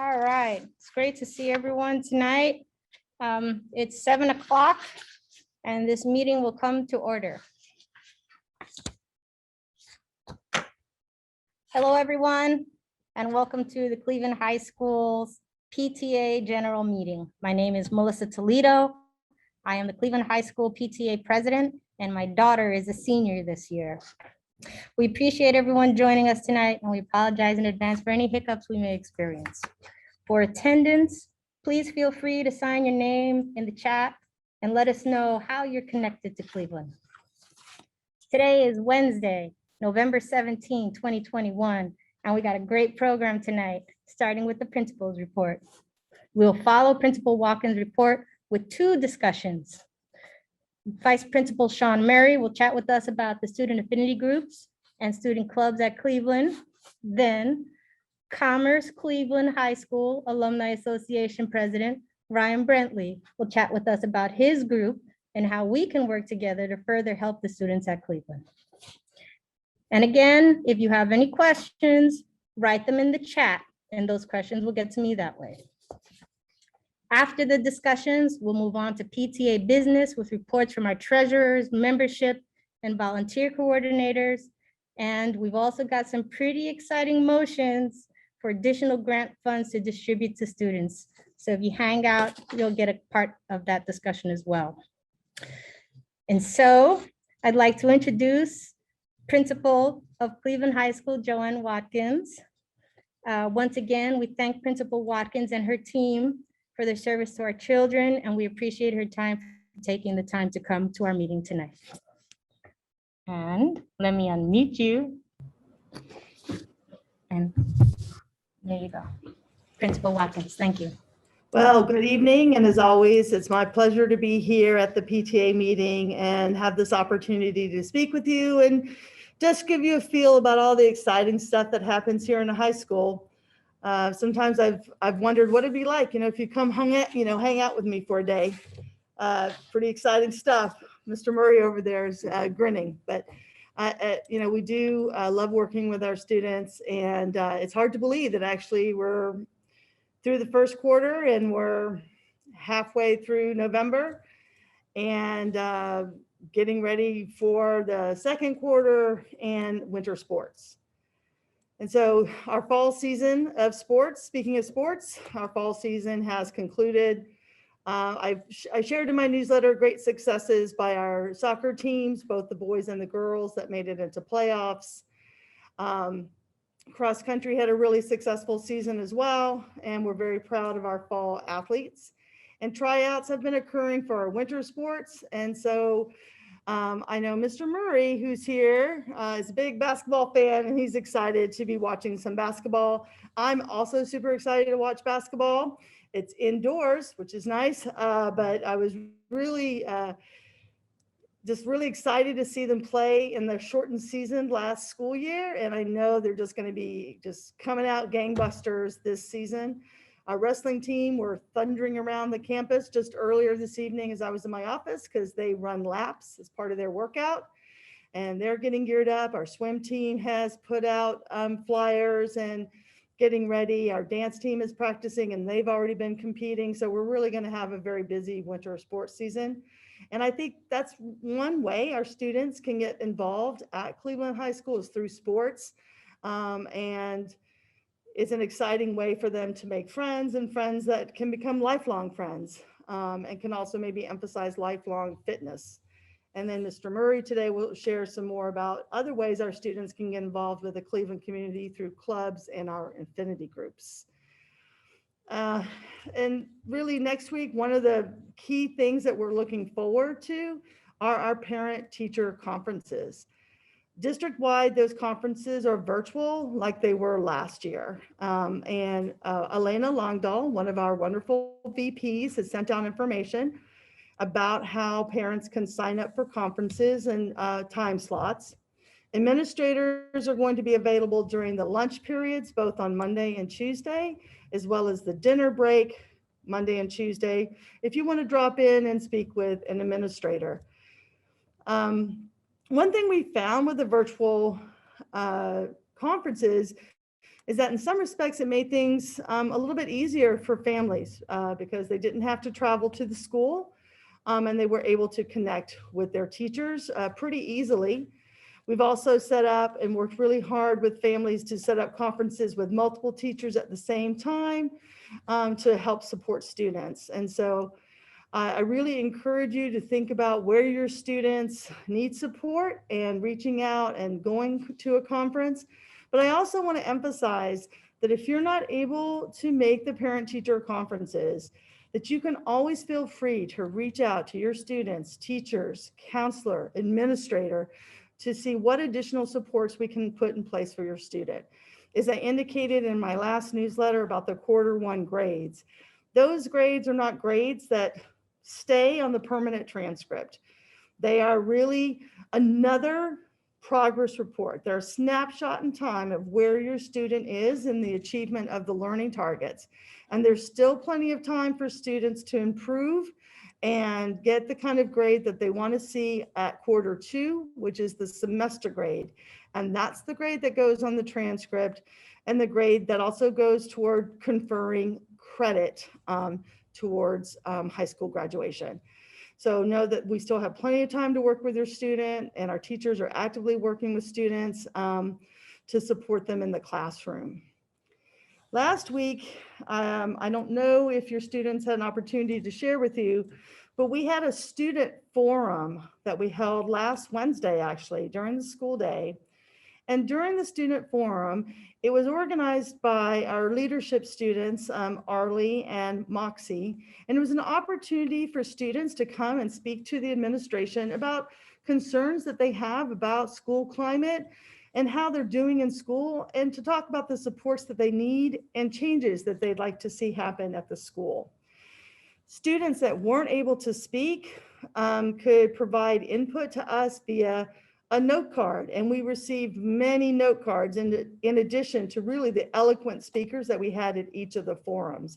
All right, it's great to see everyone tonight. It's 7 o'clock and this meeting will come to order. Hello, everyone, and welcome to the Cleveland High School's PTA General Meeting. My name is Melissa Toledo. I am the Cleveland High School PTA President, and my daughter is a senior this year. We appreciate everyone joining us tonight, and we apologize in advance for any hiccups we may experience. For attendance, please feel free to sign your name in the chat and let us know how you're connected to Cleveland. Today is Wednesday, November 17, 2021, and we got a great program tonight, starting with the principal's report. We'll follow Principal Wadkins' report with two discussions. Vice Principal Sean Murray will chat with us about the Student Affinity Groups and student clubs at Cleveland. Then Commerce Cleveland High School Alumni Association President Ryan Brentley will chat with us about his group and how we can work together to further help the students at Cleveland. And again, if you have any questions, write them in the chat and those questions will get to me that way. After the discussions, we'll move on to PTA business with reports from our treasurers, membership, and volunteer coordinators. And we've also got some pretty exciting motions for additional grant funds to distribute to students. So if you hang out, you'll get a part of that discussion as well. And so I'd like to introduce Principal of Cleveland High School, JoAnn Wadkins. Once again, we thank Principal Wadkins and her team for their service to our children, and we appreciate her time for taking the time to come to our meeting tonight. And let me unmute you. And there you go. Principal Wadkins, thank you. Well, good evening, and as always, it's my pleasure to be here at the PTA meeting and have this opportunity to speak with you and just give you a feel about all the exciting stuff that happens here in the high school. Sometimes I've wondered what it'd be like, if you come hang out with me for a day. Pretty exciting stuff. Mr. Murray over there is grinning, but we do love working with our students, and it's hard to believe that actually we're through the first quarter and we're halfway through November and getting ready for the second quarter and winter sports. And so our fall season of sports, speaking of sports, our fall season has concluded. I shared in my newsletter great successes by our soccer teams, both the boys and the girls that made it into playoffs. Cross country had a really successful season as well, and we're very proud of our fall athletes. And tryouts have been occurring for our winter sports. And so I know Mr. Murray, who's here, is a big basketball fan, and he's excited to be watching some basketball. I'm also super excited to watch basketball. It's indoors, which is nice, but I was really just really excited to see them play in the shortened season last school year. And I know they're just going to be just coming out gangbusters this season. Our wrestling team were thundering around the campus just earlier this evening as I was in my office because they run laps as part of their workout and they're getting geared up. Our swim team has put out flyers and getting ready. Our dance team is practicing and they've already been competing. So we're really going to have a very busy winter sports season. And I think that's one way our students can get involved at Cleveland High School is through sports. And it's an exciting way for them to make friends and friends that can become lifelong friends and can also maybe emphasize lifelong fitness. And then Mr. Murray today will share some more about other ways our students can get involved with the Cleveland community through clubs and our affinity groups. And really next week, one of the key things that we're looking forward to are our parent-teacher conferences. District-wide, those conferences are virtual like they were last year. And Elena Longdahl, one of our wonderful VPs, has sent out information about how parents can sign up for conferences and time slots. Administrators are going to be available during the lunch periods, both on Monday and Tuesday, as well as the dinner break, Monday and Tuesday, if you want to drop in and speak with an administrator. One thing we found with the virtual conferences is that in some respects, it made things a little bit easier for families because they didn't have to travel to the school and they were able to connect with their teachers pretty easily. We've also set up and worked really hard with families to set up conferences with multiple teachers at the same time to help support students. And so I really encourage you to think about where your students need support and reaching out and going to a conference. But I also want to emphasize that if you're not able to make the parent-teacher conferences, that you can always feel free to reach out to your students, teachers, counselor, administrator, to see what additional supports we can put in place for your student. As I indicated in my last newsletter about the Q1 grades, those grades are not grades that stay on the permanent transcript. They are really another progress report. They're a snapshot in time of where your student is in the achievement of the learning targets. And there's still plenty of time for students to improve and get the kind of grade that they want to see at Q2, which is the semester grade. And that's the grade that goes on the transcript and the grade that also goes toward conferring credit towards high school graduation. So know that we still have plenty of time to work with your student, and our teachers are actively working with students to support them in the classroom. Last week, I don't know if your students had an opportunity to share with you, but we had a student forum that we held last Wednesday, actually, during the school day. And during the student forum, it was organized by our leadership students, Arlie and Moxie, and it was an opportunity for students to come and speak to the administration about concerns that they have about school climate and how they're doing in school, and to talk about the supports that they need and changes that they'd like to see happen at the school. Students that weren't able to speak could provide input to us via a note card, and we received many note cards in addition to really the eloquent speakers that we had at each of the forums.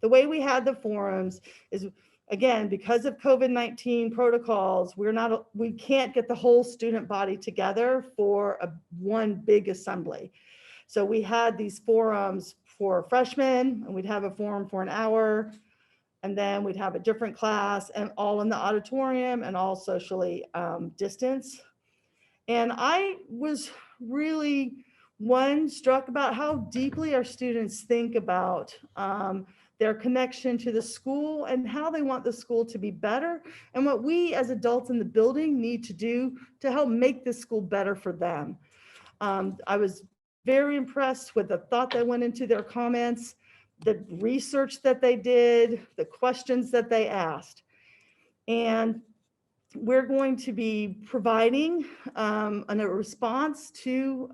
The way we had the forums is, again, because of COVID-19 protocols, we can't get the whole student body together for one big assembly. So we had these forums for freshmen, and we'd have a forum for an hour, and then we'd have a different class, and all in the auditorium and all socially distanced. And I was really, struck about how deeply our students think about their connection to the school and how they want the school to be better, and what we as adults in the building need to do to help make this school better for them. I was very impressed with the thought that went into their comments, the research that they did, the questions that they asked. And we're going to be providing a response to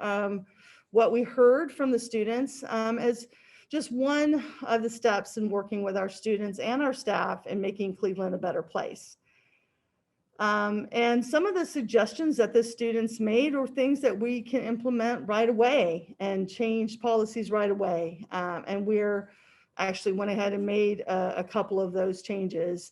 what we heard from the students as just one of the steps in working with our students and our staff in making Cleveland a better place. And some of the suggestions that the students made are things that we can implement right away and change policies right away. And we're actually went ahead and made a couple of those changes.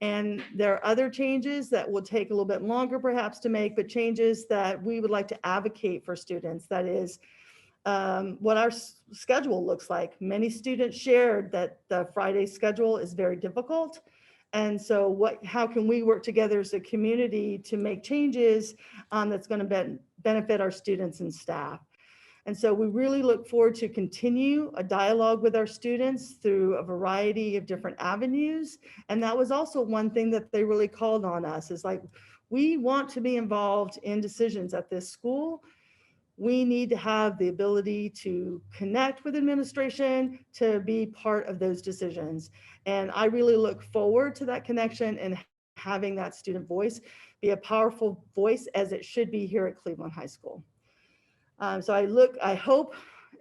And there are other changes that will take a little bit longer perhaps to make, but changes that we would like to advocate for students. That is what our schedule looks like. Many students shared that the Friday schedule is very difficult. And so how can we work together as a community to make changes that's going to benefit our students and staff? And so we really look forward to continue a dialogue with our students through a variety of different avenues. And that was also one thing that they really called on us, is like, we want to be involved in decisions at this school. We need to have the ability to connect with administration to be part of those decisions. And I really look forward to that connection and having that student voice be a powerful voice, as it should be here at Cleveland High School. So I hope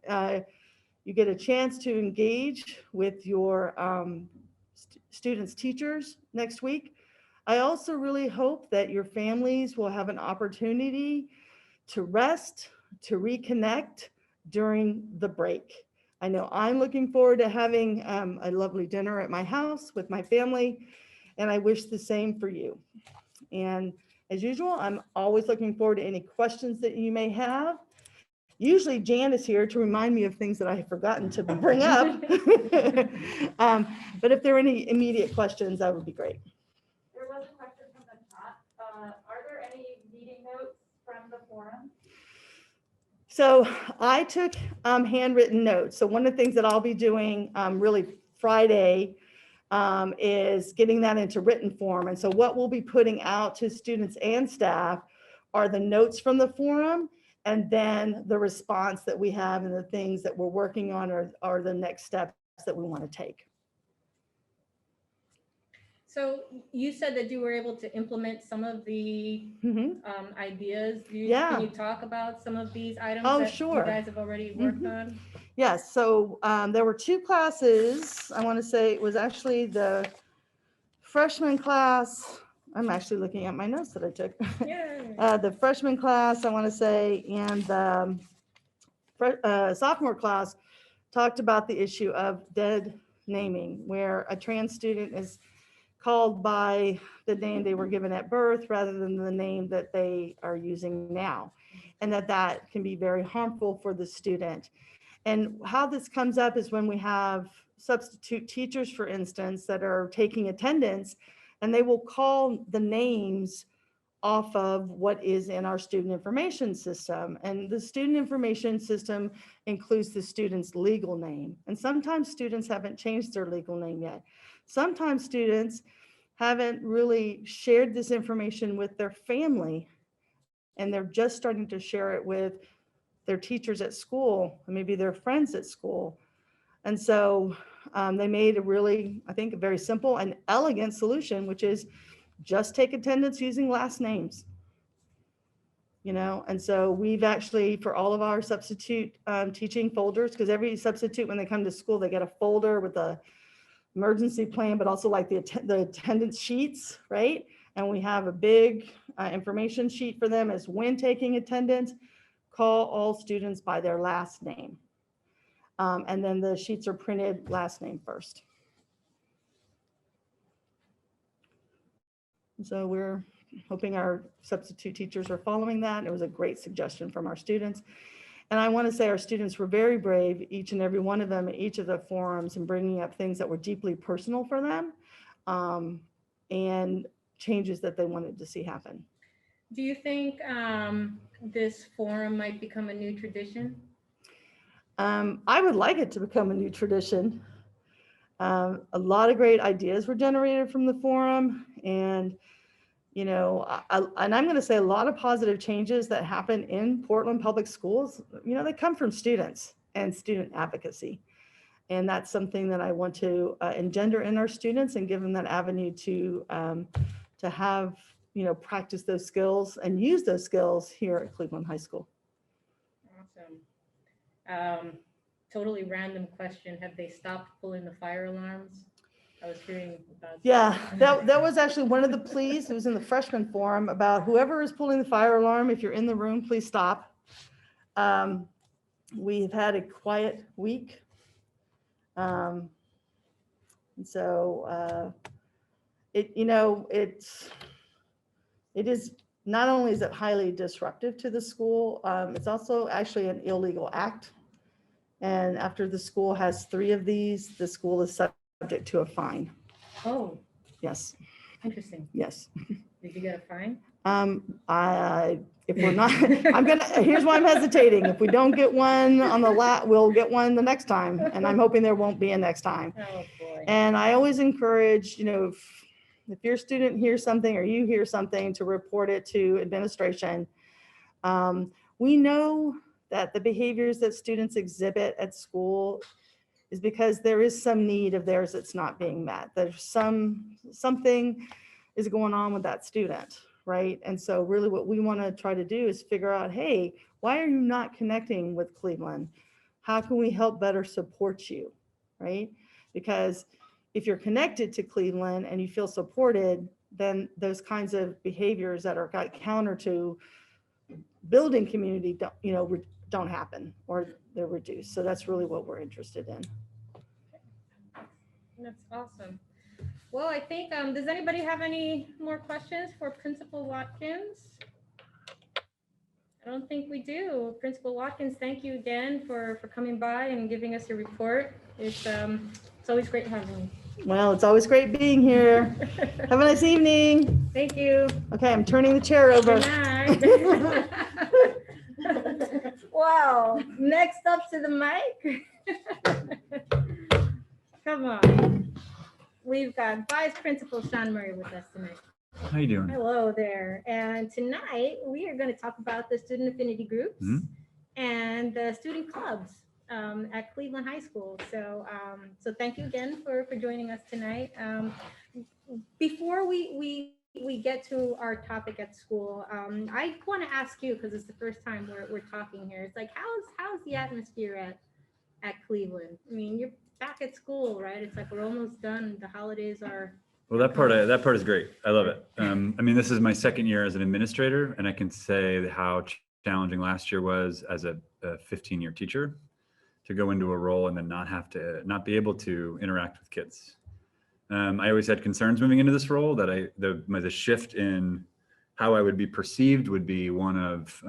you get a chance to engage with your students' teachers next week. I also really hope that your families will have an opportunity to rest, to reconnect during the break. I know I'm looking forward to having a lovely dinner at my house with my family, and I wish the same for you. And as usual, I'm always looking forward to any questions that you may have. Usually Jan is here to remind me of things that I have forgotten to bring up. But if there are any immediate questions, that would be great. There was a question from the chat. Are there any meeting notes from the forum? So I took handwritten notes. So one of the things that I'll be doing really Friday is getting that into written form. And so what we'll be putting out to students and staff are the notes from the forum, and then the response that we have and the things that we're working on are the next steps that we want to take. So you said that you were able to implement some of the ideas. Yeah. Can you talk about some of these items Oh, that sure. you guys have already worked on? Yes, so there were 2 classes. I want to say it was actually the freshman class. I'm actually looking at my notes that I took. Yeah. The freshman class, I want to say, and the sophomore class talked about the issue of dead naming, where a trans student is called by the name they were given at birth rather than the name that they are using now, and that can be very harmful for the student. And how this comes up is when we have substitute teachers, for instance, that are taking attendance, and they will call the names off of what is in our student information system. And the student information system includes the student's legal name. And sometimes students haven't changed their legal name yet. Sometimes students haven't really shared this information with their family, and they're just starting to share it with their teachers at school, and maybe their friends at school. And so they made a really, I think, a very simple and elegant solution, which is just take attendance using last names. You know, and so we've actually, for all of our substitute teaching folders, because every substitute, when they come to school, they get a folder with the emergency plan, but also like the attendance sheets, right? And we have a big information sheet for them as when taking attendance, call all students by their last name. And then the sheets are printed last name first. So we're hoping our substitute teachers are following that. It was a great suggestion from our students. And I want to say our students were very brave, each and every one of them at each of the forums, and bringing up things that were deeply personal for them and changes that they wanted to see happen. Do you think this forum might become a new tradition? I would like it to become a new tradition. A lot of great ideas were generated from the forum, and you know, and I'm going to say a lot of positive changes that happen in Portland public schools, you know, they come from students and student advocacy. And that's something that I want to engender in our students and give them that avenue to have, you know, practice those skills and use those skills here at Cleveland High School. Awesome. Totally random question. Have they stopped pulling the fire alarms? I was hearing about. Yeah, that was actually one of the pleas. It was in the freshman forum about whoever is pulling the fire alarm, if you're in the room, please stop. We've had a quiet week. And so it is not only is it highly disruptive to the school, it's also actually an illegal act. And after the school has 3 of these, the school is subject to a fine. Oh, Yes, interesting. yes. Did you get a fine? If we're not, here's why I'm hesitating. If we don't get one on the we'll get one the next time. And I'm hoping there won't be a next time. Oh, boy. And I always encourage, you know, if your student hears something or you hear something, to report it to administration. We know that the behaviors that students exhibit at school is because there is some need of theirs that's not being met. There's something is going on with that student, right? And so really what we want to try to do is figure out, hey, why are you not connecting with Cleveland? How can we help better support you, right? Because if you're connected to Cleveland and you feel supported, then those kinds of behaviors that are counter to building community don't happen, or they're reduced. So that's really what we're interested in. That's awesome. Well, I think, does anybody have any more questions for Principal Wadkins? I don't think we do. Principal Watkins, thank you again for coming by and giving us a report. It's always great having you. Well, it's always great being here. Have a nice evening. Thank you. Okay, I'm turning the chair over. Good night. Wow, next up to the mic. Come on. We've got Vice Principal Sean Murray with us tonight. How you doing? Hello there. And tonight we are going to talk about the student affinity groups and the student clubs at Cleveland High School. So thank you again for joining us tonight. Before we get to our topic at school, I want to ask you, because it's the first time we're talking here. It's like, how's the atmosphere at Cleveland? I mean, you're back at school, right? It's like we're almost done. The holidays are. Well, that part is great. I love it. I mean, this is my second year as an administrator, and I can say how challenging last year was as a 15-year teacher to go into a role and then not be able to interact with kids. I always had concerns moving into this role that the shift in how I would be perceived would be one of,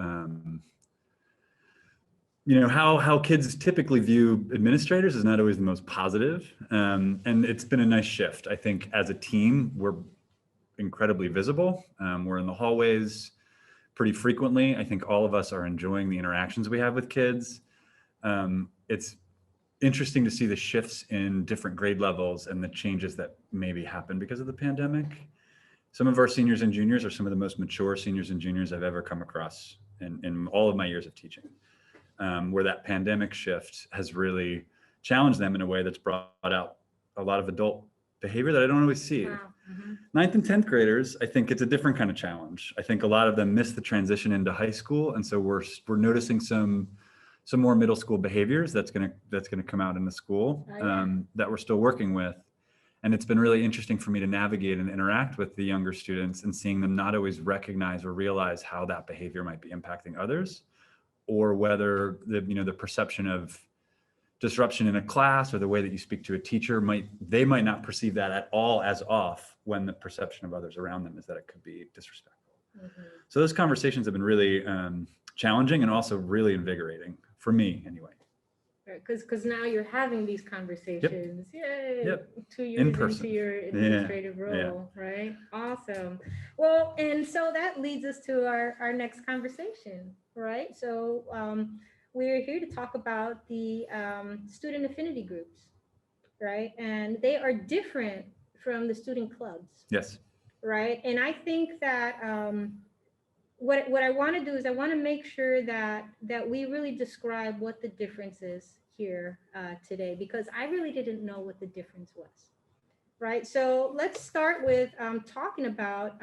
how kids typically view administrators is not always the most positive. And it's been a nice shift. I think as a team, we're incredibly visible. We're in the hallways pretty frequently. I think all of us are enjoying the interactions we have with kids. It's interesting to see the shifts in different grade levels and the changes that maybe happened because of the pandemic. Some of our seniors and juniors are some of the most mature seniors and juniors I've ever come across in all of my years of teaching. Where that pandemic shift has really challenged them in a way that's brought out a lot of adult behavior that I don't always see. Wow. Mm-hmm. 9th and 10th graders, I think it's a different kind of challenge. I think a lot of them miss the transition into high school. And so we're noticing some more middle school behaviors that's gonna come out in the school that we're still working with. And it's been really interesting for me to navigate and interact with the younger students and seeing them not always recognize or realize how that behavior might be impacting others, or whether the perception of disruption in a class or the way that you speak to a teacher they might not perceive that at all as off when the perception of others around them is that it could be disrespectful. Mm-hmm. So those conversations have been really challenging and also really invigorating for me anyway. Because now you're having these conversations. Yep. Yay! Yep. 2 years into your administrative role, right? Awesome. Well, and so that leads us to our next conversation, right? So we're here to talk about the student affinity groups, right? And they are different from the student clubs. Yes. Right. And I think that what I want to do is I want to make sure that we really describe what the difference is here today, because I really didn't know what the difference was. Right. So let's start with talking about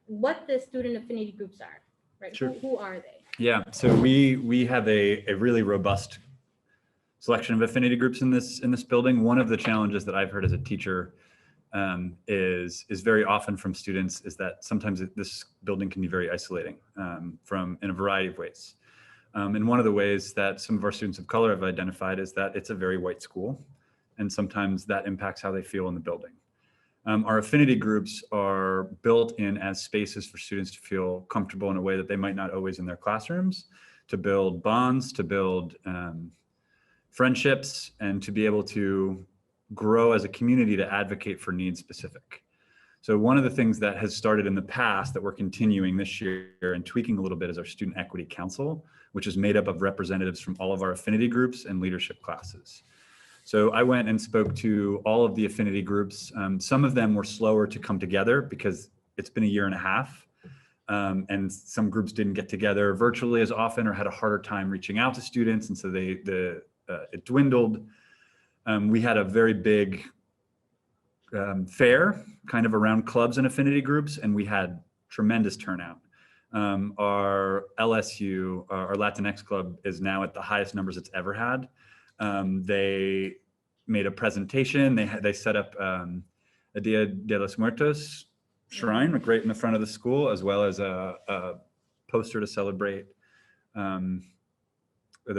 what the student affinity groups are. Right. Sure. Who are they? Yeah. So we have a really robust selection of affinity groups in this building. One of the challenges that I've heard as a teacher is very often from students is that sometimes this building can be very isolating in a variety of ways. And one of the ways that some of our students of color have identified is that it's a very white school, and sometimes that impacts how they feel in the building. Our affinity groups are built in as spaces for students to feel comfortable in a way that they might not always in their classrooms, to build bonds, to build friendships, and to be able to grow as a community to advocate for needs specific. So one of the things that has started in the past that we're continuing this year and tweaking a little bit is our Student Equity Council, which is made up of representatives from all of our affinity groups and leadership classes. So I went and spoke to all of the affinity groups. Some of them were slower to come together because it's been a year and a half. And some groups didn't get together virtually as often or had a harder time reaching out to students. And so it dwindled. We had a very big fair kind of around clubs and affinity groups, and we had tremendous turnout. Our LSU, our Latinx club, is now at the highest numbers it's ever had. They made a presentation. They set up a Dia de los Muertos shrine right in the front of the school, as well as a poster to celebrate the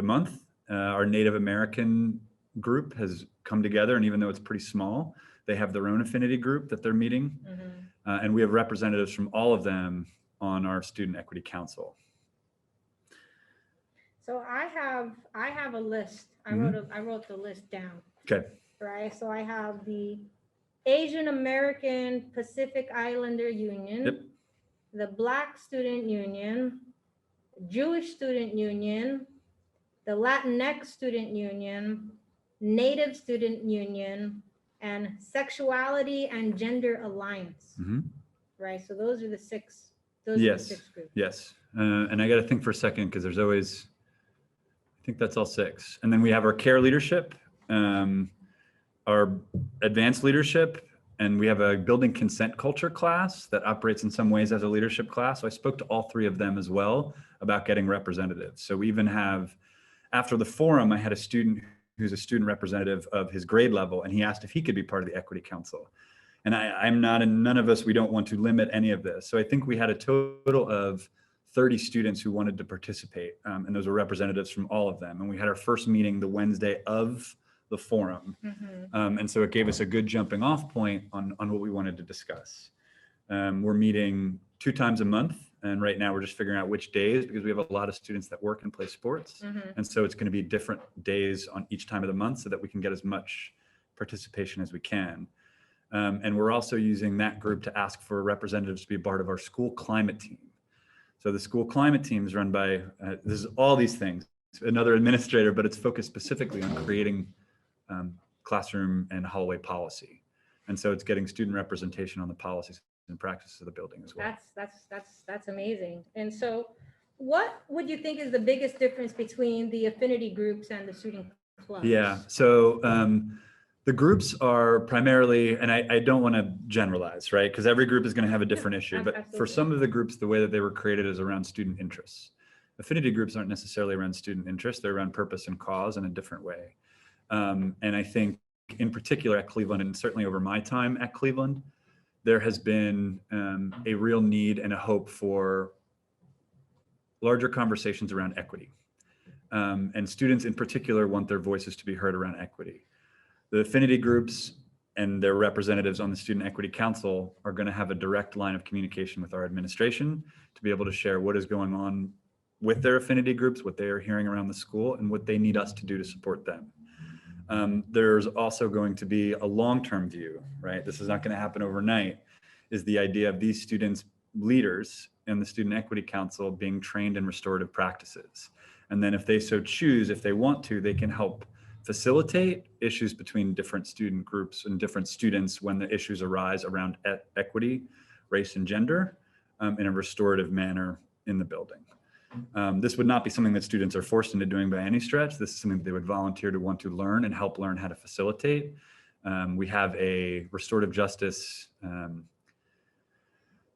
month. Our Native American group has come together, and even though it's pretty small, they have their own affinity group that they're meeting. Mm-hmm. And we have representatives from all of them on our Student Equity Council. So I have a list. I wrote the list down, Okay. right? So I have the Asian American Pacific Islander Union, Yep. the Black Student Union, Jewish Student Union, the Latinx Student Union, Native Student Union, and Sexuality and Gender Alliance, Mhm. right? So those are the six. Yes. Groups. Yes. And I got to think for a second because there's always, I think that's all six. And then we have our care leadership, our advanced leadership, and we have a building consent culture class that operates in some ways as a leadership class. So I spoke to all three of them as well about getting representatives. So we even have, after the forum, I had a student who's a student representative of his grade level, and he asked if he could be part of the equity council. And I'm not, and none of us, we don't want to limit any of this. So I think we had a total of 30 students who wanted to participate, and those were representatives from all of them. And we had our first meeting the Wednesday of the forum. And so it gave us a good jumping off point on what we wanted to discuss. We're meeting 2 times a month. And right now we're just figuring out which days because we have a lot of students that work and play sports. And so it's going to be different days on each time of the month so that we can get as much participation as we can. And we're also using that group to ask for representatives to be a part of our school climate team. So the school climate team is run by, this is all these things, another administrator, but it's focused specifically on creating classroom and hallway policy. And so it's getting student representation on the policies and practices of the building as well. That's amazing. And so what would you think is the biggest difference between the affinity groups and the student clubs? Yeah, so the groups are primarily, and I don't want to generalize, right? Because every group is going to have a different issue, but for some of the groups, the way that they were created is around student interests. Affinity groups aren't necessarily around student interests, they're around purpose and cause in a different way. And I think in particular at Cleveland, and certainly over my time at Cleveland, there has been a real need and a hope for larger conversations around equity. And students in particular want their voices to be heard around equity. The affinity groups and their representatives on the Student Equity Council are going to have a direct line of communication with our administration to be able to share what is going on with their affinity groups, what they are hearing around the school, and what they need us to do to support them. There's also going to be a long-term view, right? This is not going to happen overnight, is the idea of these students, leaders in the Student Equity Council being trained in restorative practices. And then if they so choose, if they want to, they can help facilitate issues between different student groups and different students when the issues arise around equity, race, and gender in a restorative manner in the building. This would not be something that students are forced into doing by any stretch. This is something that they would volunteer to want to learn and help learn how to facilitate. We have a restorative justice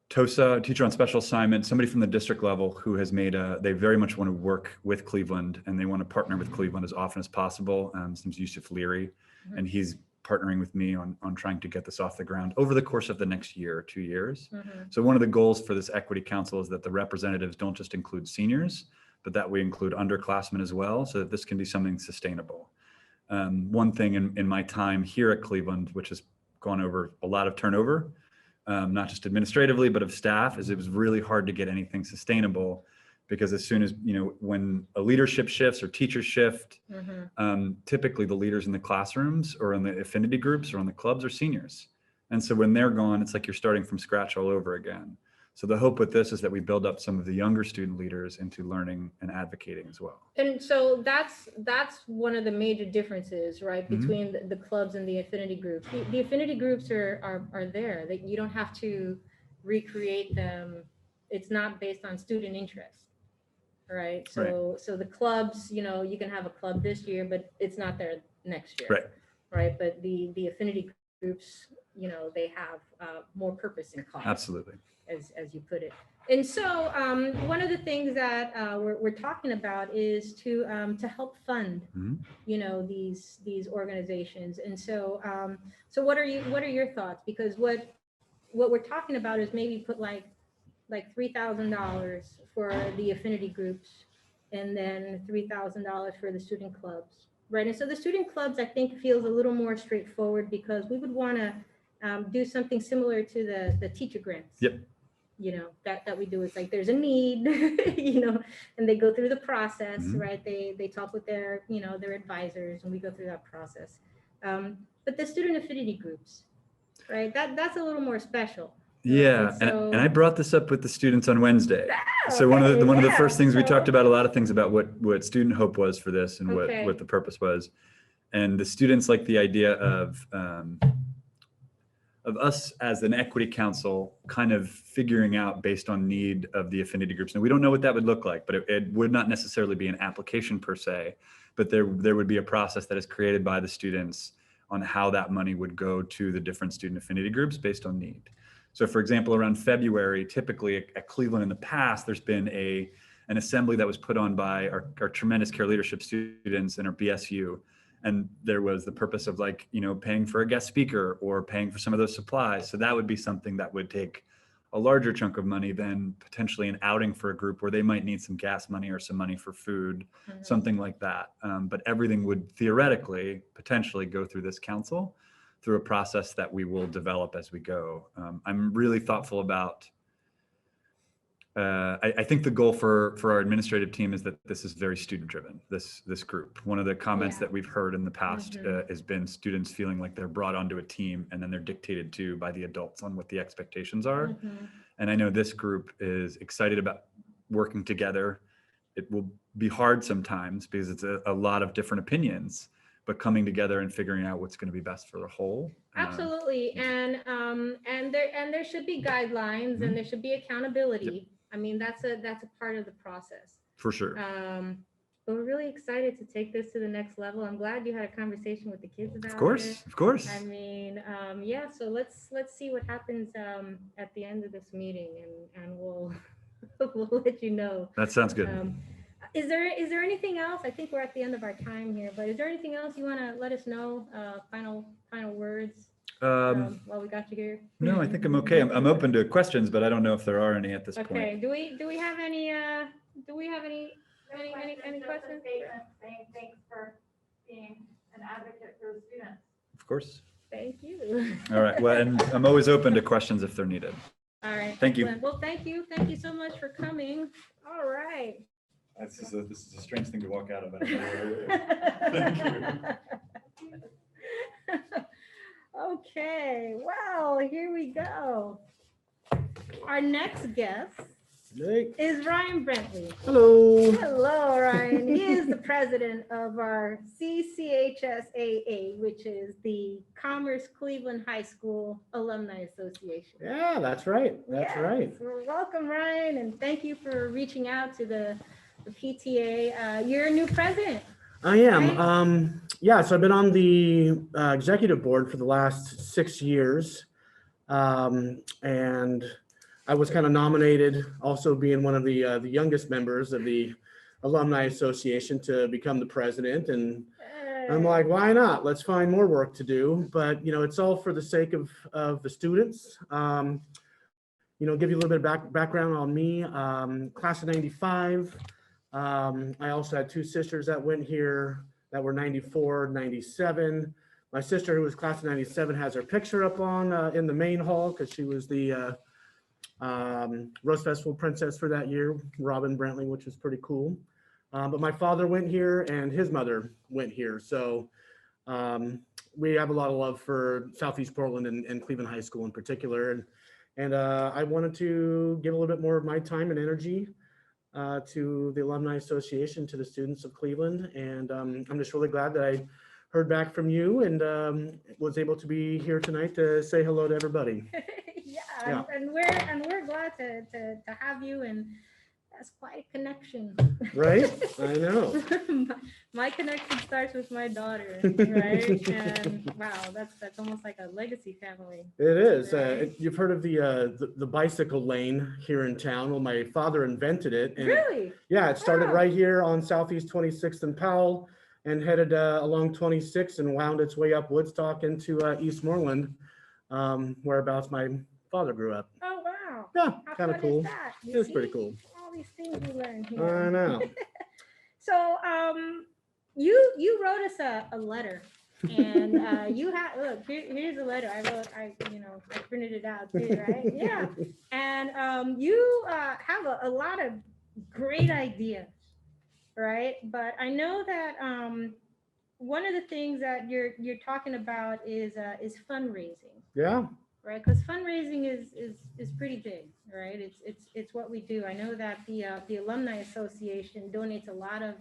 TOSA, teacher on special assignment, somebody from the district level who has made they very much want to work with Cleveland and they want to partner with Cleveland as often as possible. His name's Yusuf Leary, and he's partnering with me on trying to get this off the ground over the course of the next year or 2 years. So one of the goals for this equity council is that the representatives don't just include seniors, but that we include underclassmen as well, so that this can be something sustainable. One thing in my time here at Cleveland, which has gone over a lot of turnover, not just administratively, but of staff, is it was really hard to get anything sustainable because as soon as, when a leadership shifts or teachers shift, typically the leaders in the classrooms or in the affinity groups or on the clubs are seniors. And so when they're gone, it's like you're starting from scratch all over again. So the hope with this is that we build up some of the younger student leaders into learning and advocating as well. And so that's one of the major differences, right, between the clubs and the affinity groups. The affinity groups are there. That you don't have to recreate them. It's not based on student interest, right? So the clubs, you can have a club this year, but it's not there next year, right? But the affinity groups, they have more purpose and cause. Absolutely. As you put it. And so one of the things that we're talking about is to help fund, these organizations. And so so what are your thoughts? Because what we're talking about is maybe put like $3,000 for the affinity groups, and then $3,000 for the student clubs, right? And so the student clubs, I think, feels a little more straightforward because we would want to do something similar to the teacher grants. Yep. that we do. It's like there's a need, and they go through the process, Mhm. right? They talk with their, their advisors, and we go through that process. But the student affinity groups, right? That's a little more special. Yeah, and I brought this up with the students on Wednesday. So one of the first things we talked about, a lot of things about what student hope was for this and what the purpose was. And the students like the idea of us as an equity council kind of figuring out based on need of the affinity groups. And we don't know what that would look like, but it would not necessarily be an application per se, but there would be a process that is created by the students on how that money would go to the different student affinity groups based on need. So for example, around February, typically at Cleveland in the past, there's been an assembly that was put on by our tremendous care leadership students in our BSU. And there was the purpose of paying for a guest speaker or paying for some of those supplies. So that would be something that would take a larger chunk of money than potentially an outing for a group where they might need some gas money or some money for food, something like that. But everything would theoretically, potentially go through this council, through a process that we will develop as we go. I'm really thoughtful about, I think the goal for our administrative team is that this is very student driven, this group. One of the comments that we've heard in the past has been students feeling like they're brought onto a team and then they're dictated to by the adults on what the expectations are. And I know this group is excited about working together. It will be hard sometimes because it's a lot of different opinions, but coming together and figuring out what's going to be best for the whole. Absolutely. And there should be guidelines and there should be accountability. Yep. I mean, that's a part of the process. For sure. But we're really excited to take this to the next level. I'm glad you had a conversation with the kids about it. Of course. I mean, yeah, so let's see what happens at the end of this meeting, and we'll we'll let you know. That sounds good. Is there anything else? I think we're at the end of our time here, but is there anything else you want to let us know? Final words while we got you here. No, I think I'm okay. I'm open to questions, but I don't know if there are any at this point. Okay. Do we have any questions? Saying thanks for being an advocate for the students. Of course. Thank you. All right. Well, and I'm always open to questions if they're needed. All right. Thank you. Excellent. Well, thank you. Thank you so much for coming. All right. This is a strange thing to walk out of. Okay. Well, here we go. Our next guest is Ryan Brentley. Hello. Hello, Ryan. He is the president of our CCHS AA, which is the Commerce Cleveland High School Alumni Association. Yeah, that's right. That's right. Well, welcome, Ryan, and thank you for reaching out to the PTA. You're a new president. I am. Right? Yeah, so I've been on the executive board for the last 6 years. And I was kind of nominated, also being one of the youngest members of the Alumni Association, to become the president. And I'm like, why not? Let's find more work to do. But, it's all for the sake of the students. Give you a little bit of background on me. Class of 95. I also had 2 sisters that went here that were 94, 97. My sister, who was class of 97, has her picture up on in the main hall because she was the Rose Festival princess for that year, Robin Brentley, which was pretty cool. But my father went here and his mother went here. So we have a lot of love for Southeast Portland and Cleveland High School in particular. And I wanted to give a little bit more of my time and energy to the Alumni Association, to the students of Cleveland. And I'm just really glad that I heard back from you and was able to be here tonight to say hello to everybody. Yeah. And we're glad to have you, and that's quite a connection. Right? I know. My connection starts with my daughter, right? And wow, that's almost like a legacy family. It is. Right? You've heard of the bicycle lane here in town. Well, my father invented it. And Really? yeah, it started Wow. right here on Southeast 26th and Powell, and headed along 26 and wound its way up Woodstock into Eastmoreland, whereabouts my father grew up. Oh wow. Yeah, How kind of fun cool. is that? You It was pretty see? cool. All these things we learn here. I know. So you wrote us a letter And you have, look, here's a letter I wrote, I printed it out too, right? Yeah. And you have a lot of great ideas, right? But I know that one of the things that you're talking about is fundraising, Yeah, right? Because fundraising is pretty big, right? It's what we do. I know that the Alumni Association donates a lot of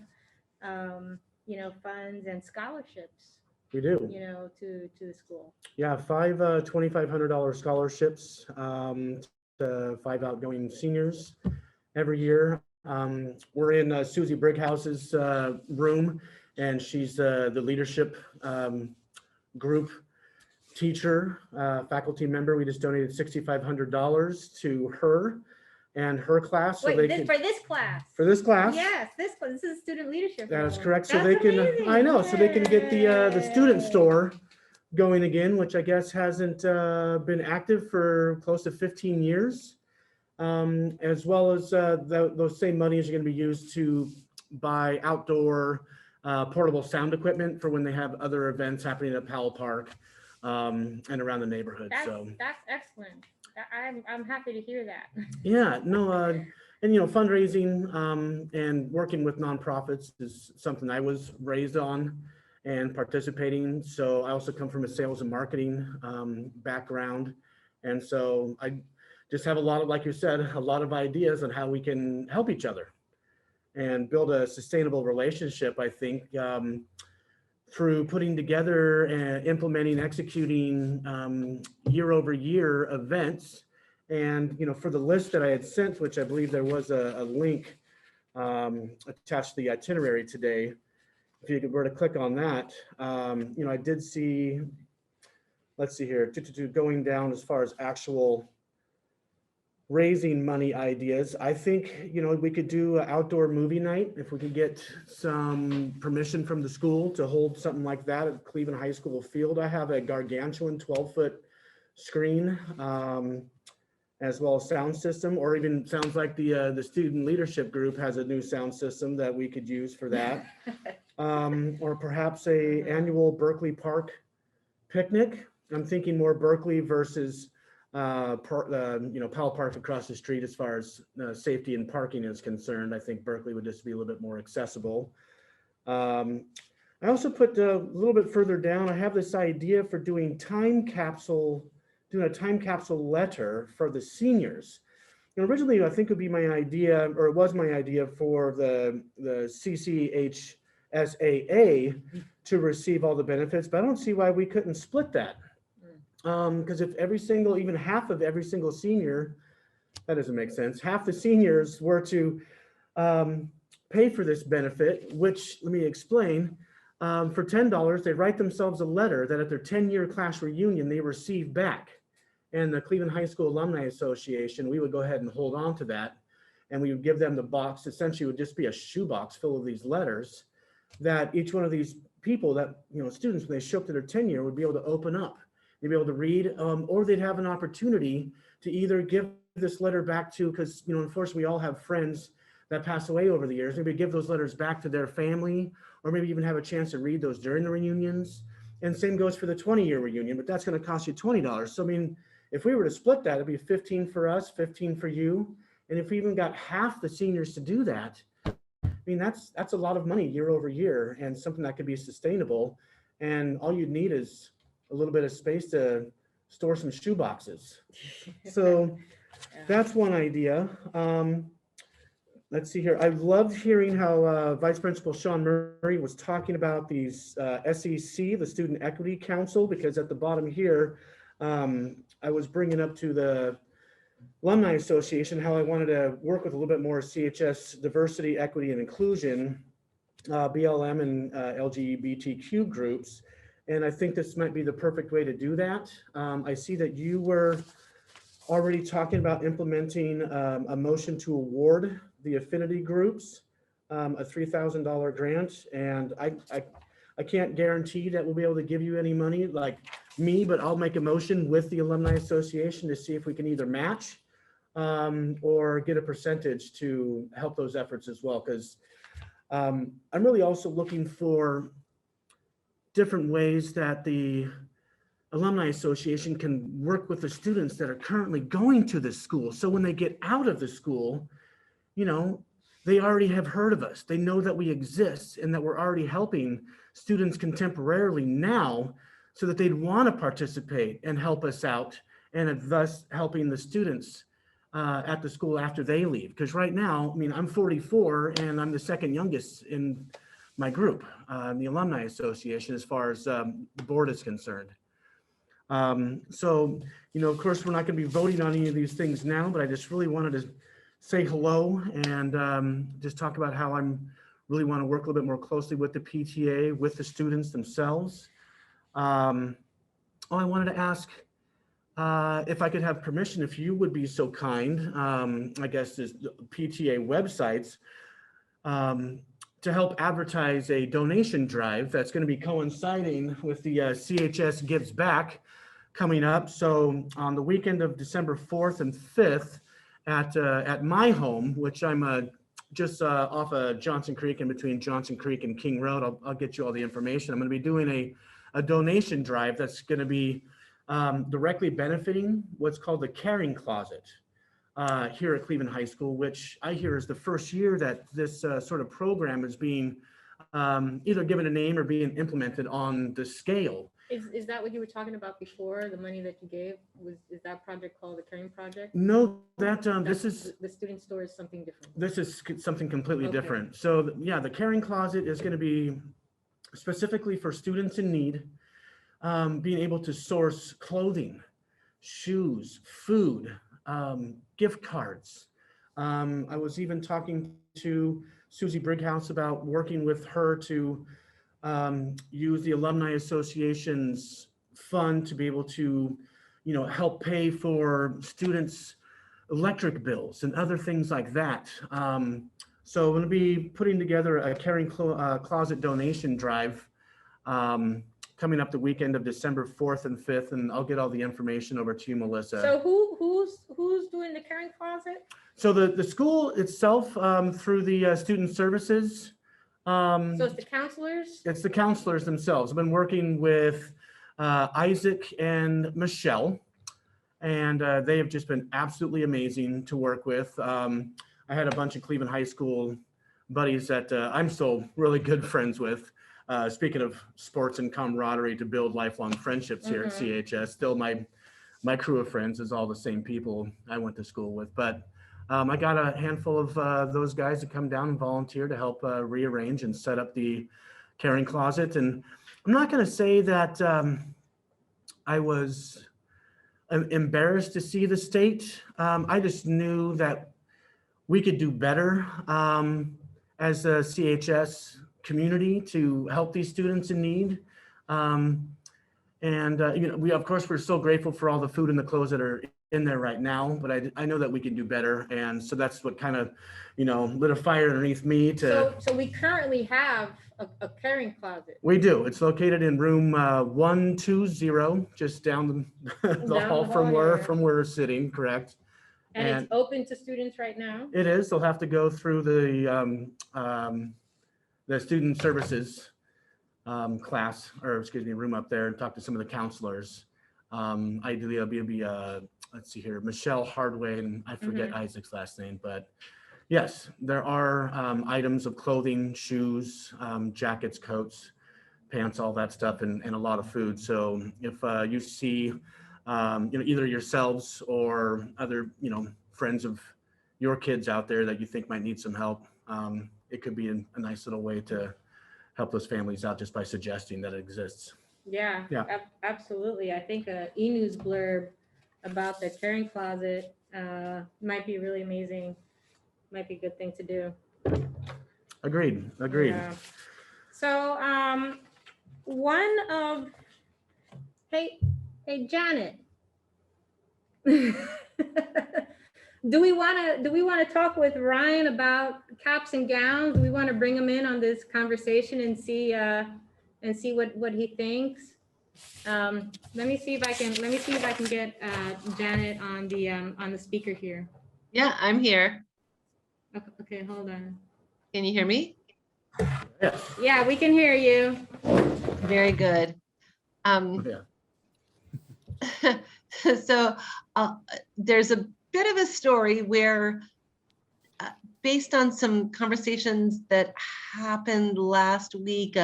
funds and scholarships, we do. to the school. Yeah, 5 $2,500 scholarships to 5 outgoing seniors every year. We're in Susie Brighouse's room, and she's the leadership group teacher, faculty member. We just donated $6,500 to her and her class. So Wait, they for this class? for this class. Yes, this is student leadership. That is role. correct. So That's they can, amazing. I know, so they can get the student Yay. store going again, which I guess hasn't been active for close to 15 years. As well as those same monies are going to be used to buy outdoor portable sound equipment for when they have other events happening at Powell Park and around the neighborhood. That's excellent. I'm happy to hear that. Yeah, no, and fundraising and working with nonprofits is something I was raised on and participating. So I also come from a sales and marketing background, and so I just have a lot of, like you said, a lot of ideas on how we can help each other and build a sustainable relationship. I think through putting together and implementing, executing year over year events. And, for the list that I had sent, which I believe there was a link attached to the itinerary today, if you were to click on that, I did see, let's see here, going down as far as actual raising money ideas. I think, we could do an outdoor movie night if we could get some permission from the school to hold something like that at Cleveland High School field. I have a gargantuan 12-foot screen, as well as sound system, or even sounds like the student leadership group has a new sound system that we could use for that. Or perhaps a annual Berkeley Park picnic. I'm thinking more Berkeley versus Powell Park across the street as far as safety and parking is concerned. I think Berkeley would just be a little bit more accessible. I also put a little bit further down, I have this idea for doing a time capsule letter for the seniors. Originally, I think it would be my idea, or it was my idea for the CCHS AA to receive all the benefits, but I don't see why we couldn't split that. Because if even half of every single senior, that doesn't make sense, half the seniors were to pay for this benefit, which, let me explain, for $10, they write themselves a letter that at their 10-year class reunion, they receive back. And the Cleveland High School Alumni Association, we would go ahead and hold on to that. And we would give them the box, essentially it would just be a shoebox full of these letters that each one of these people that, students, when they show up to their 10-year would be able to open up. They'd be able to read, or they'd have an opportunity to either give this letter back to, because, unfortunately, we all have friends that pass away over the years. Maybe give those letters back to their family, or maybe even have a chance to read those during the reunions. And same goes for the 20-year reunion, but that's going to cost you $20. So, if we were to split that, it'd be 15 for us, 15 for you. And if we even got half the seniors to do that, that's a lot of money year over year, and something that could be sustainable. And all you'd need is a little bit of space to store some shoe boxes. So that's one idea. Let's see here. I loved hearing how Vice Principal Sean Murray was talking about these SEC, the Student Equity Council, because at the bottom here, I was bringing up to the Alumni Association how I wanted to work with a little bit more CHS diversity, equity, and inclusion, BLM and LGBTQ groups. And I think this might be the perfect way to do that. I see that you were already talking about implementing a motion to award the affinity groups a $3,000 grant. And I can't guarantee that we'll be able to give you any money like me, but I'll make a motion with the Alumni Association to see if we can either match or get a percentage to help those efforts as well. Because I'm really also looking for different ways that the Alumni Association can work with the students that are currently going to this school. So when they get out of the school, you know, they already have heard of us. They know that we exist and that we're already helping students contemporarily now so that they'd want to participate and help us out, and thus helping the students at the school after they leave. Because right now, I mean, I'm 44 and I'm the second youngest in my group, the Alumni Association, as far as the board is concerned. So, you know, of course, we're not going to be voting on any of these things now, but I just really wanted to say hello and just talk about how I'm really want to work a little bit more closely with the PTA, with the students themselves. I wanted to ask if I could have permission, if you would be so kind, I guess is the PTA websites, to help advertise a donation drive that's going to be coinciding with the CHS Gives Back coming up. So on the weekend of December 4th and 5th at my home, which I'm just off of Johnson Creek, in between Johnson Creek and King Road. I'll get you all the information. I'm going to be doing a donation drive that's going to be directly benefiting what's called the Caring Closet here at Cleveland High School, which I hear is the first year that this sort of program is being either given a name or being implemented on the scale. Is that what you were talking about before? The money that you gave is that project called the Caring Project? No, that this is the student store is something different. This is something completely Okay. different. So yeah, the Caring Closet is going to be specifically for students in need, being able to source clothing, shoes, food, gift cards. I was even talking to Susie Brighouse about working with her to use the Alumni Association's fund to be able to, you know, help pay for students' electric bills and other things like that. So I'm going to be putting together a Caring Closet donation drive coming up the weekend of December 4th and 5th, and I'll get all the information over to you, Melissa. So who's doing the Caring Closet? So the school itself, through the student services. So it's the counselors? It's the counselors themselves. I've been working with Isaac and Michelle, and they have just been absolutely amazing to work with. I had a bunch of Cleveland High School buddies that I'm still really good friends with. Speaking of sports and camaraderie to build lifelong friendships here at CHS, still my crew of friends is all the same people I went to school with. But I got a handful of those guys to come down and volunteer to help rearrange and set up the Caring Closet. And I'm not going to say that I was embarrassed to see the state. I just knew that we could do better as a CHS community to help these students in need. You know, of course, we're so grateful for all the food and the clothes that are in there right now, but I know that we can do better. And so that's what kind of, you know, lit a fire underneath me to. So we currently have a Caring Closet. We do. It's located in room 120, just down the hall from where we're sitting, correct? And it's open to students right now? It is. They'll have to go through the student services class, or excuse me, room up there and talk to some of the counselors. Ideally, it'll be let's see here, Michelle Hardway, and I forget Isaac's last name, but yes, there are items of clothing, shoes, jackets, coats, pants, all that stuff, and a lot of food. So if you see, you know, either yourselves or other, you know, friends of your kids out there that you think might need some help, it could be a nice little way to help those families out just by suggesting that it exists. Yeah, Yeah. Absolutely. I think a e-news blurb about the Caring Closet might be really amazing. Might be a good thing to do. Agreed. Yeah. So hey Janet. Do we want to talk with Ryan about caps and gowns? Do we want to bring him in on this conversation and see what he thinks? Let me see if I can get Janet on the speaker here. Yeah, I'm here. Okay, hold on. Can you hear me? Yes. Yeah, we can hear you. Very good. Yeah. So there's a bit of a story where based on some conversations that happened last week,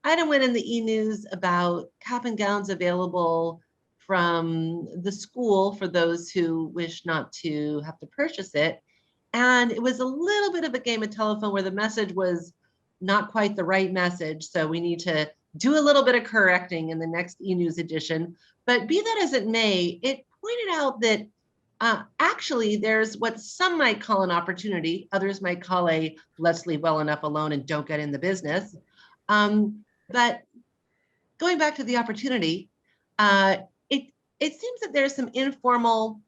item went in the e-news about cap and gowns available from the school for those who wish not to have to purchase it. And it was a little bit of a game of telephone where the message was not quite the right message. So we need to do a little bit of correcting in the next e-news edition. But be that as it may, it pointed out that actually there's what some might call an opportunity, others might call a let's leave well enough alone and don't get in the business. But going back to the opportunity, it seems that there's some informal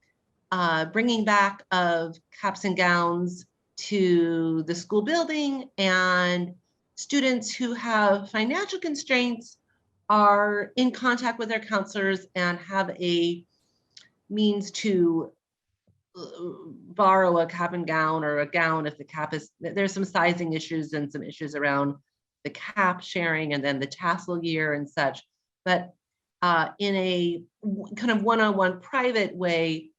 bringing back of caps and gowns to the school building, and students who have financial constraints are in contact with their counselors and have a means to borrow a cap and gown or a gown if the cap is, there's some sizing issues and some issues around the cap sharing and then the tassel year and such. But in a kind of one-on-one private way,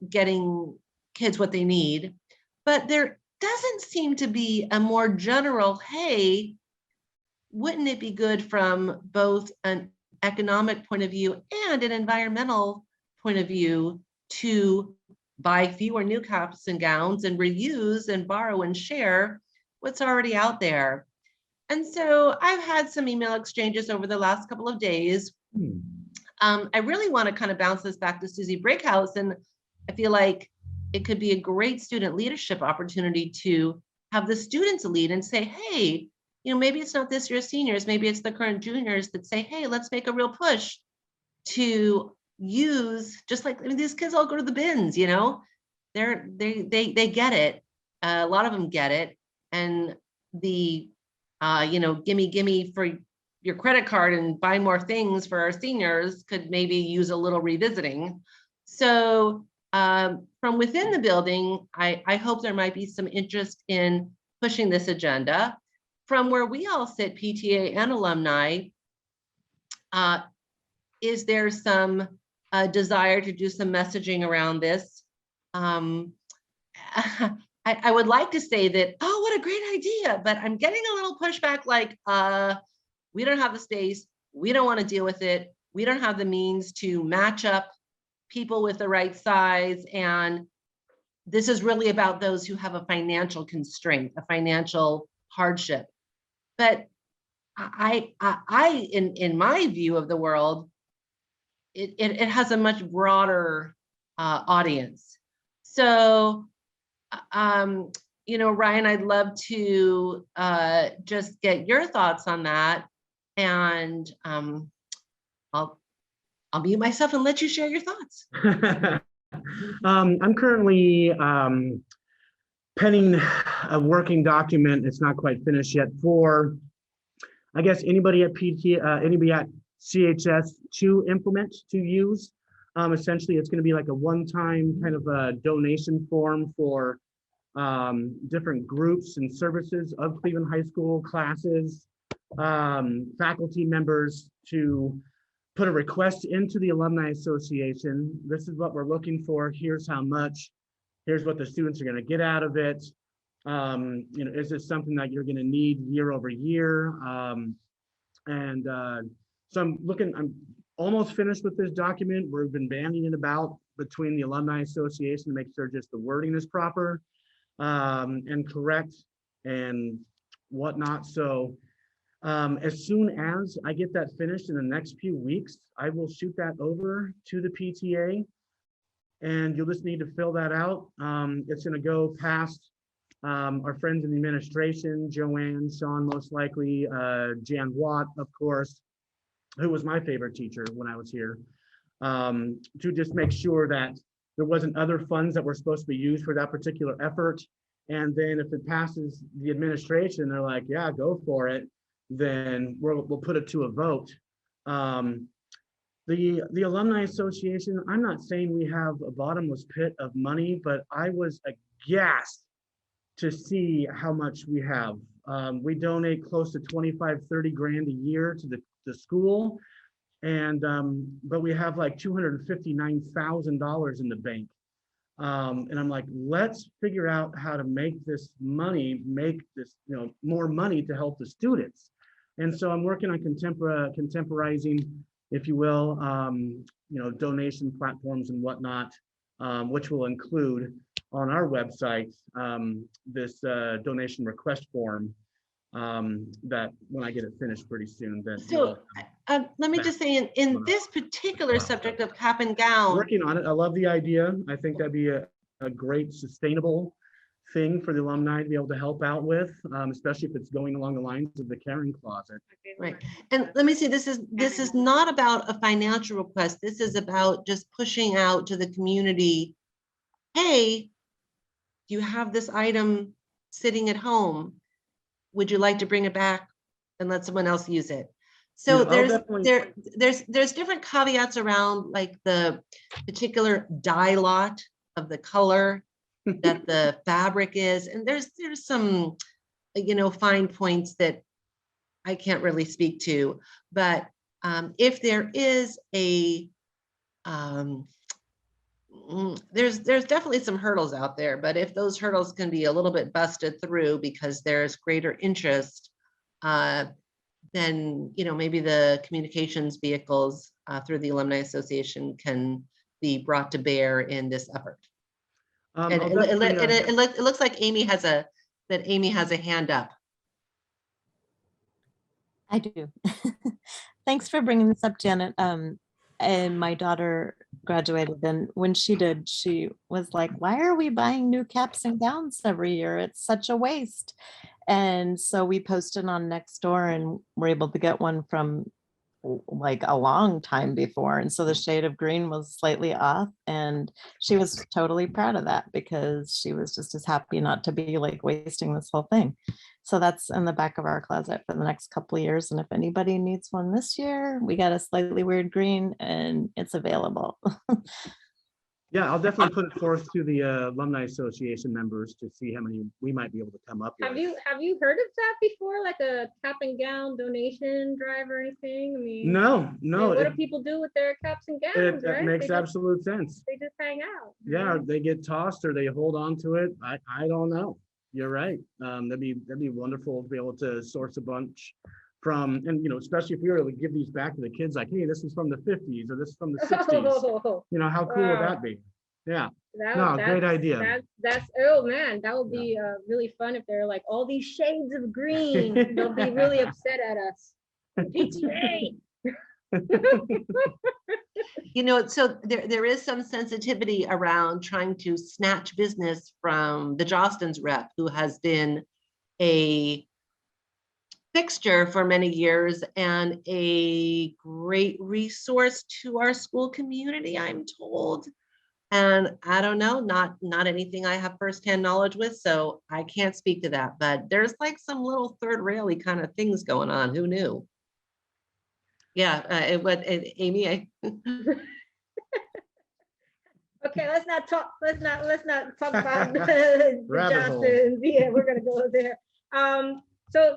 getting kids what they need. But there doesn't seem to be a more general, hey, wouldn't it be good from both an economic point of view and an environmental point of view to buy fewer new caps and gowns and reuse and borrow and share what's already out there? And so I've had some email exchanges over the last couple of days. I really want to kind of bounce this back to Susie Brickhouse, and I feel like it could be a great student leadership opportunity to have the students lead and say, hey, you know, maybe it's not this year's seniors, maybe it's the current juniors that say, hey, let's make a real push to use, just like, I mean, these kids all go to the bins, you know, they get it. A lot of them get it. And the, you know, gimme for your credit card and buy more things for our seniors could maybe use a little revisiting. So from within the building, I hope there might be some interest in pushing this agenda. From where we all sit, PTA and alumni, is there some desire to do some messaging around this? I would like to say that, oh, what a great idea, but I'm getting a little pushback like, we don't have the space, we don't want to deal with it, we don't have the means to match up people with the right size, and this is really about those who have a financial constraint, a financial hardship. But in my view of the world, it has a much broader audience. So, you know, Ryan, I'd love to just get your thoughts on that, and I'll mute myself and let you share your thoughts. I'm currently penning a working document. It's not quite finished yet for, I guess, anybody at anybody at CHS to implement, to use. Essentially, it's going to be like a one-time kind of a donation form for different groups and services of Cleveland High School, classes, faculty members, to put a request into the Alumni Association. This is what we're looking for. Here's how much. Here's what the students are going to get out of it. You know, is this something that you're going to need year over year? So I'm almost finished with this document. We've been banding it about between the Alumni Association to make sure just the wording is proper and correct and whatnot. So as soon as I get that finished in the next few weeks, I will shoot that over to the PTA, and you'll just need to fill that out. It's going to go past our friends in the administration, JoAnn, Sean, most likely, Jan Watt, of course, who was my favorite teacher when I was here, to just make sure that there wasn't other funds that were supposed to be used for that particular effort. And then if it passes the administration, they're like, yeah, go for it, then we'll put it to a vote. The Alumni Association, I'm not saying we have a bottomless pit of money, but I was aghast to see how much we have We donate close to 25, 30 grand a year to the school. And, but we have like $259,000 in the bank. And I'm like, let's figure out how to make this money, make this, more money to help the students. And so I'm working on contemporizing, if you will, donation platforms and whatnot, which will include on our website, this donation request form, that when I get it finished pretty soon, that So let me just say, in this particular subject of cap and gown, working on it. I love the idea. I think that'd be a great sustainable thing for the alumni to be able to help out with, especially if it's going along the lines of the caring closet. right? And let me see, this is not about a financial request. This is about just pushing out to the community. Hey, you have this item sitting at home. Would you like to bring it back and let someone else use it? So there's different caveats around like the particular dye lot of the color that the fabric is, and there's some fine points that I can't really speak to, but if there is a there's definitely some hurdles out there, but if those hurdles can be a little bit busted through because there's greater interest, then maybe the communications vehicles through the Alumni Association can be brought to bear in this effort. And it looks like Amy has a hand up. I do. Thanks for bringing this up, Janet. And my daughter graduated, and when she did, she was like, why are we buying new caps and gowns every year? It's such a waste. And so we posted on Nextdoor and were able to get one from like a long time before. And so the shade of green was slightly off, and she was totally proud of that because she was just as happy not to be like wasting this whole thing. So that's in the back of our closet for the next couple of years. And if anybody needs one this year, we got a slightly weird green and it's available. Yeah, I'll definitely put it forth to the Alumni Association members to see how many we might be able to come up with. Have you heard of that before, like a cap and gown donation drive or anything? I mean, No. what do people do with their caps and gowns? It makes absolute sense. They just hang out. Yeah, they get tossed or they hold on to it. I don't know. You're right. That'd be wonderful to be able to source a bunch from, and especially if we were able to give these back to the kids, like, hey, this is from the 50s or this is from the 60s. How cool would that be? Yeah. Great idea. That's oh man, that would be really fun if they're like all these shades of green. They'll be really upset at us. PTA. So there is some sensitivity around trying to snatch business from the Jostens rep, who has been a fixture for many years and a great resource to our school community, I'm told. And I don't know, not anything I have firsthand knowledge with, so I can't speak to that. But there's like some little third rail-y kind of things going on. Who knew? Yeah, Amy. Okay, let's not talk about the Johnsons. Yeah, we're gonna go there. So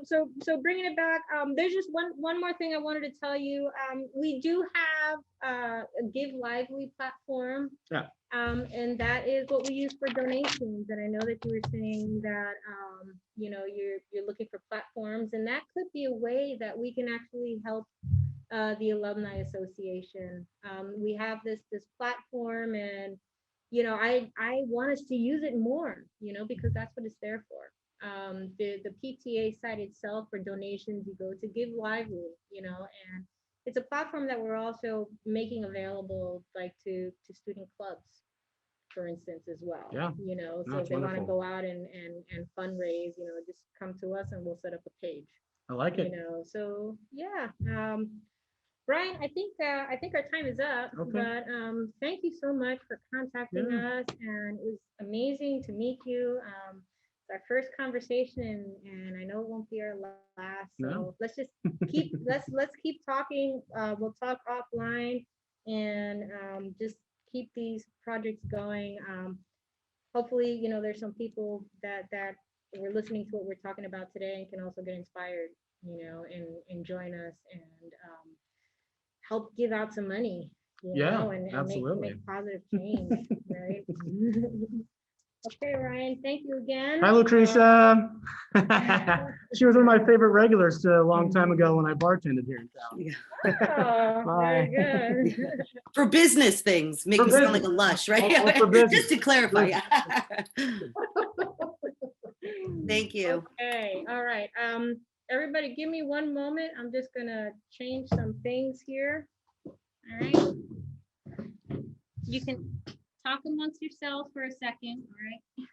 bringing it back, there's just one more thing I wanted to tell you. We do have a Give Lively platform. Yeah. And that is what we use for donations. And I know that you were saying that you're looking for platforms, and that could be a way that we can actually help the Alumni Association. We have this platform, and I want us to use it more, because that's what it's there for. The PTA site itself for donations, you go to Give Lively, and it's a platform that we're also making available like to student clubs, for instance, as well. Yeah. So if they want to go out and fundraise, just come to us and we'll set up a page. I like it. So yeah. Brian, I think our time is up, but thank you so much for contacting us, and it was amazing to meet you. It's our first conversation, and I know it won't be our last. So let's just keep let's keep talking. We'll talk offline, and just keep these projects going. Hopefully, there's some people that we're listening to what we're talking about today and can also get inspired, and join us and help give out some money, Yeah, and absolutely. make positive change, right? Okay, Ryan, thank you again. Hi, Lucretia. She was one of my favorite regulars a long time ago when I bartended here in town. Oh, very good. For business things, make For you sound like a business. lush, right? All for business. Just to clarify. Thank you. Okay, all right. Everybody give me one moment. I'm just gonna change some things here. All right. You can talk amongst yourselves for a second, all right?